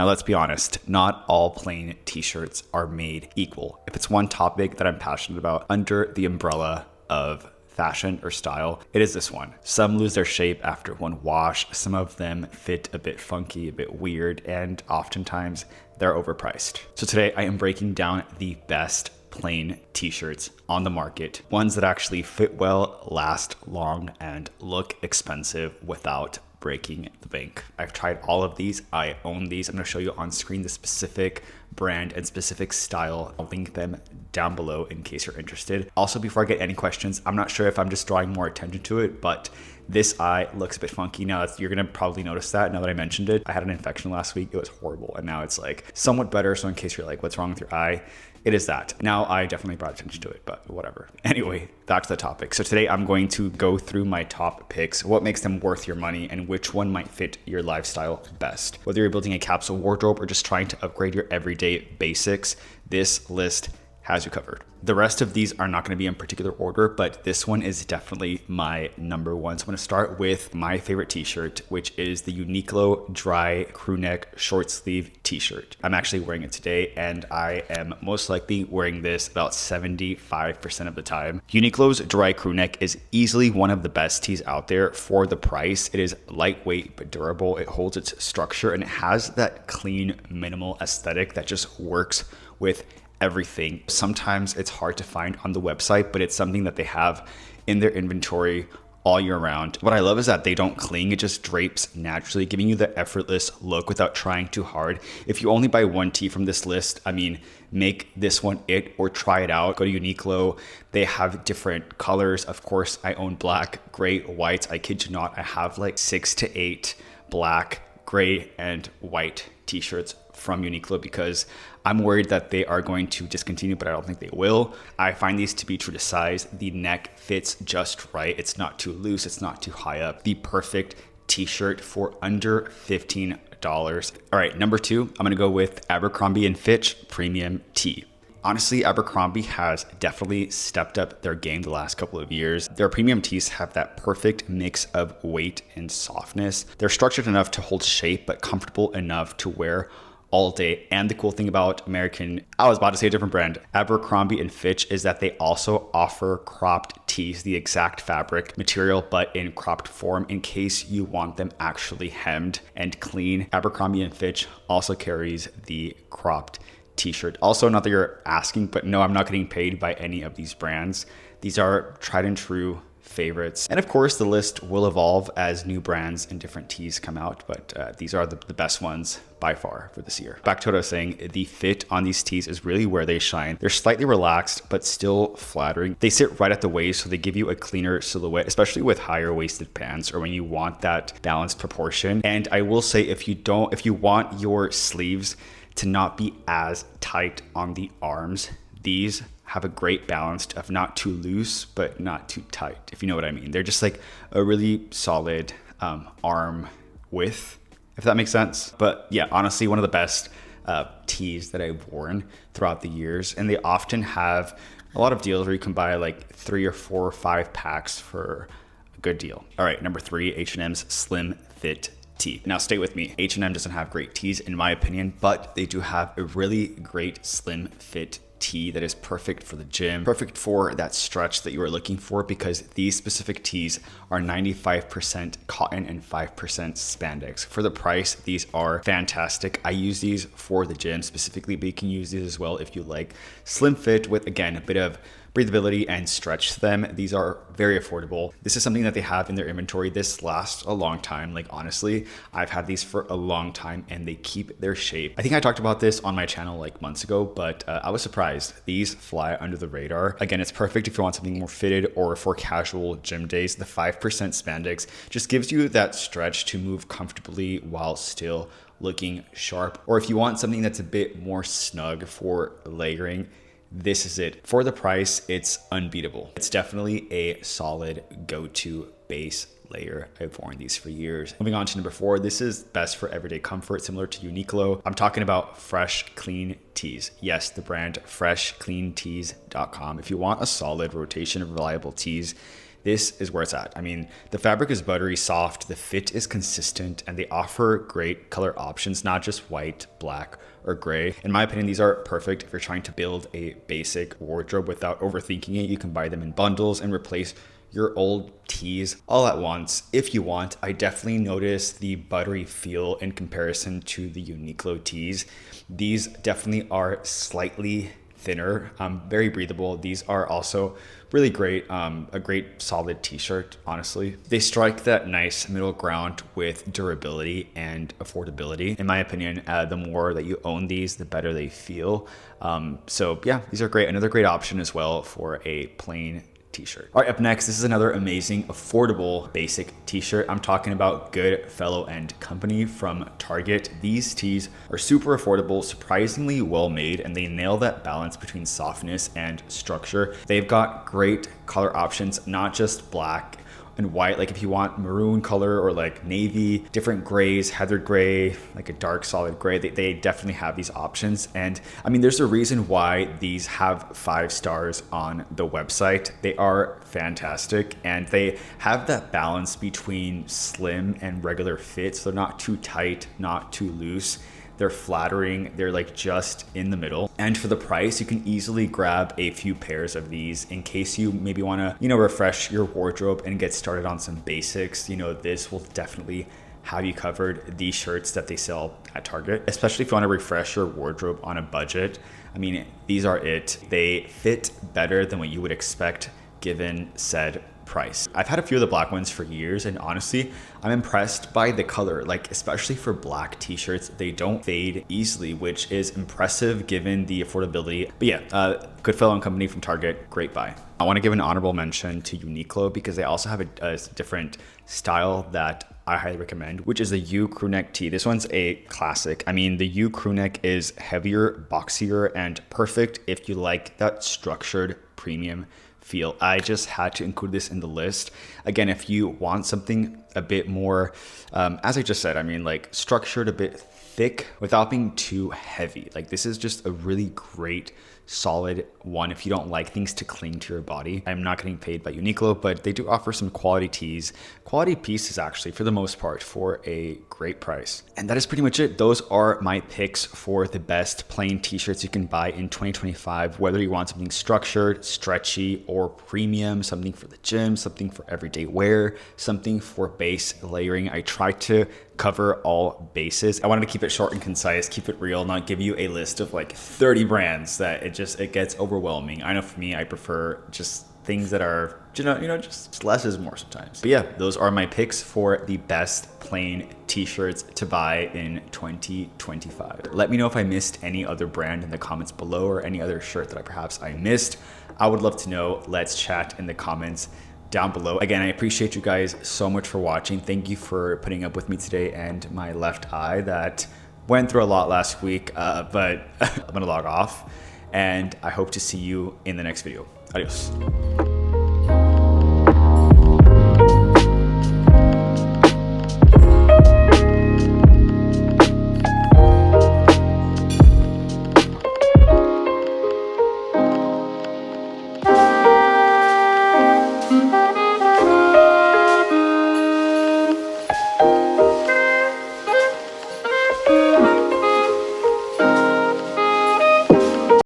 Now, let's be honest, not all plain t-shirts are made equal. If it's one topic that I'm passionate about under the umbrella of fashion or style, it is this one. Some lose their shape after one wash. Some of them fit a bit funky, a bit weird, and oftentimes they're overpriced. So today I am breaking down the best plain t-shirts on the market, ones that actually fit well, last long, and look expensive without breaking the bank. I've tried all of these. I own these. I'm going to show you on screen the specific brand and specific style. I'll link them down below in case you're interested. Also, before I get any questions, I'm not sure if I'm just drawing more attention to it, but this eye looks a bit funky. Now, you're going to probably notice that now that I mentioned it. I had an infection last week. It was horrible. And now it's like somewhat better. So in case you're like, what's wrong with your eye? It is that. Now, I definitely brought attention to it, but whatever. Anyway, back to the topic. So today I'm going to go through my top picks, what makes them worth your money, and which one might fit your lifestyle best. Whether you're building a capsule wardrobe or just trying to upgrade your everyday basics, this list has you covered. The rest of these are not going to be in particular order, but this one is definitely my number one. So I'm going to start with my favorite t-shirt, which is the UNIQLO dry crew neck short sleeve t-shirt. I'm actually wearing it today, and I am most likely wearing this about 75% of the time. UNIQLO's dry crew neck is easily one of the best tees out there for the price. It is lightweight but durable. It holds its structure, and it has that clean, minimal aesthetic that just works with everything. Sometimes it's hard to find on the website, but it's something that they have in their inventory all year round. What I love is that they don't cling. It just drapes naturally, giving you the effortless look without trying too hard. If you only buy one tee from this list, I mean, make this one it or try it out. Go to UNIQLO. They have different colors. Of course, I own black, gray, white. I kid you not, I have like 6 to 8 black, gray, and white t-shirts from UNIQLO because I'm worried that they are going to discontinue, but I don't think they will. I find these to be true to size. The neck fits just right. It's not too loose. It's not too high up. The perfect t-shirt for under $15. All right, number two, I'm gonna go with Abercrombie and Fitch Premium Tee. Honestly, Abercrombie has definitely stepped up their game the last couple of years. Their premium tees have that perfect mix of weight and softness. They're structured enough to hold shape, but comfortable enough to wear all day. And the cool thing about I was about to say a different brand, Abercrombie and Fitch, is that they also offer cropped tees, the exact fabric material, but in cropped form in case you want them actually hemmed and clean. Abercrombie and Fitch also carries the cropped t-shirt. Also, not that you're asking, but no, I'm not getting paid by any of these brands. These are tried and true favorites. And of course, the list will evolve as new brands and different tees come out, but these are the best ones by far for this year. Back to what I was saying, the fit on these tees is really where they shine. They're slightly relaxed, but still flattering. They sit right at the waist, so they give you a cleaner silhouette, especially with higher waisted pants or when you want that balanced proportion. And I will say, if you want your sleeves to not be as tight on the arms, these have a great balance of not too loose, but not too tight, if you know what I mean. They're just like a really solid arm width, if that makes sense. But yeah, honestly, one of the best tees that I've worn throughout the years. And they often have a lot of deals where you can buy like 3 or 4 or 5 packs for a good deal. All right, number 3, H&M's Slim Fit tee. Now stay with me. H&M doesn't have great tees in my opinion, but they do have a really great slim fit tee that is perfect for the gym, perfect for that stretch that you are looking for, because these specific tees are 95% cotton and 5% spandex. For the price, these are fantastic. I use these for the gym specifically, but you can use these as well if you like slim fit with, again, a bit of breathability and stretch to them. These are very affordable. This is something that they have in their inventory. This lasts a long time. Like honestly, I've had these for a long time and they keep their shape. I think I talked about this on my channel like months ago, but I was surprised. These fly under the radar. Again, it's perfect if you want something more fitted or for casual gym days. The 5% spandex just gives you that stretch to move comfortably while still looking sharp. Or if you want something that's a bit more snug for layering, this is it. For the price, it's unbeatable. It's definitely a solid go-to base layer. I've worn these for years. Moving on to number 4, this is best for everyday comfort, similar to UNIQLO. I'm talking about Fresh Clean Tees. Yes, the brand freshcleantees.com. If you want a solid rotation of reliable tees, this is where it's at. I mean, the fabric is buttery soft, the fit is consistent, and they offer great color options, not just white, black, or gray. In my opinion, these are perfect if you're trying to build a basic wardrobe without overthinking it. You can buy them in bundles and replace your old tees all at once if you want. I definitely noticed the buttery feel in comparison to the UNIQLO tees. These definitely are slightly thinner, very breathable. These are also really great, a great solid t-shirt, honestly. They strike that nice middle ground with durability and affordability. In my opinion, the more that you own these, the better they feel. So yeah, these are great. Another great option as well for a plain t-shirt. All right, up next, this is another amazing, affordable, basic t-shirt. I'm talking about GOODFELLOW and Company from Target. These tees are super affordable, surprisingly well made, and they nail that balance between softness and structure. They've got great color options, not just black and white. Like if you want maroon color or like navy, different grays, heathered gray, like a dark solid gray, they definitely have these options. And I mean, there's a reason why these have 5 stars on the website. They are fantastic, and they have that balance between slim and regular fit. So they're not too tight, not too loose. They're flattering, they're like just in the middle. And for the price, you can easily grab a few pairs of these in case you maybe wanna, refresh your wardrobe and get started on some basics. This will definitely have you covered. These shirts that they sell at Target, especially if you wanna refresh your wardrobe on a budget. I mean, these are it. They fit better than what you would expect given said price. I've had a few of the black ones for years, and honestly, I'm impressed by the color, like especially for black t-shirts, they don't fade easily, which is impressive given the affordability. But yeah, GOODFELLOW and Company from Target, great buy. I want to give an honorable mention to UNIQLO because they also have a different style that I highly recommend, which is the U crew neck tee. This one's a classic. I mean, the U crew neck is heavier, boxier, and perfect if you like that structured premium feel. I just had to include this in the list. Again, if you want something a bit more, as I just said, I mean, like structured, a bit thick without being too heavy. Like this is just a really great solid one if you don't like things to cling to your body. I'm not getting paid by UNIQLO, but they do offer some quality tees, quality pieces actually for the most part for a great price. And that is pretty much it. Those are my picks for the best plain t-shirts you can buy in 2025, whether you want something structured, stretchy, or premium, something for the gym, something for everyday wear, something for base layering. I try to cover all bases. I wanted to keep it short and concise, keep it real, not give you a list of like 30 brands that it gets overwhelming. I know for me, I prefer just things that are, just less is more sometimes. But yeah, those are my picks for the best plain t-shirts to buy in 2025. Let me know if I missed any other brand in the comments below or any other shirt that perhaps I missed. I would love to know. Let's chat in the comments down below. Again, I appreciate you guys so much for watching. Thank you for putting up with me today and my left eye that went through a lot last week, but I'm gonna log off, and I hope to see you in the next video. Adios.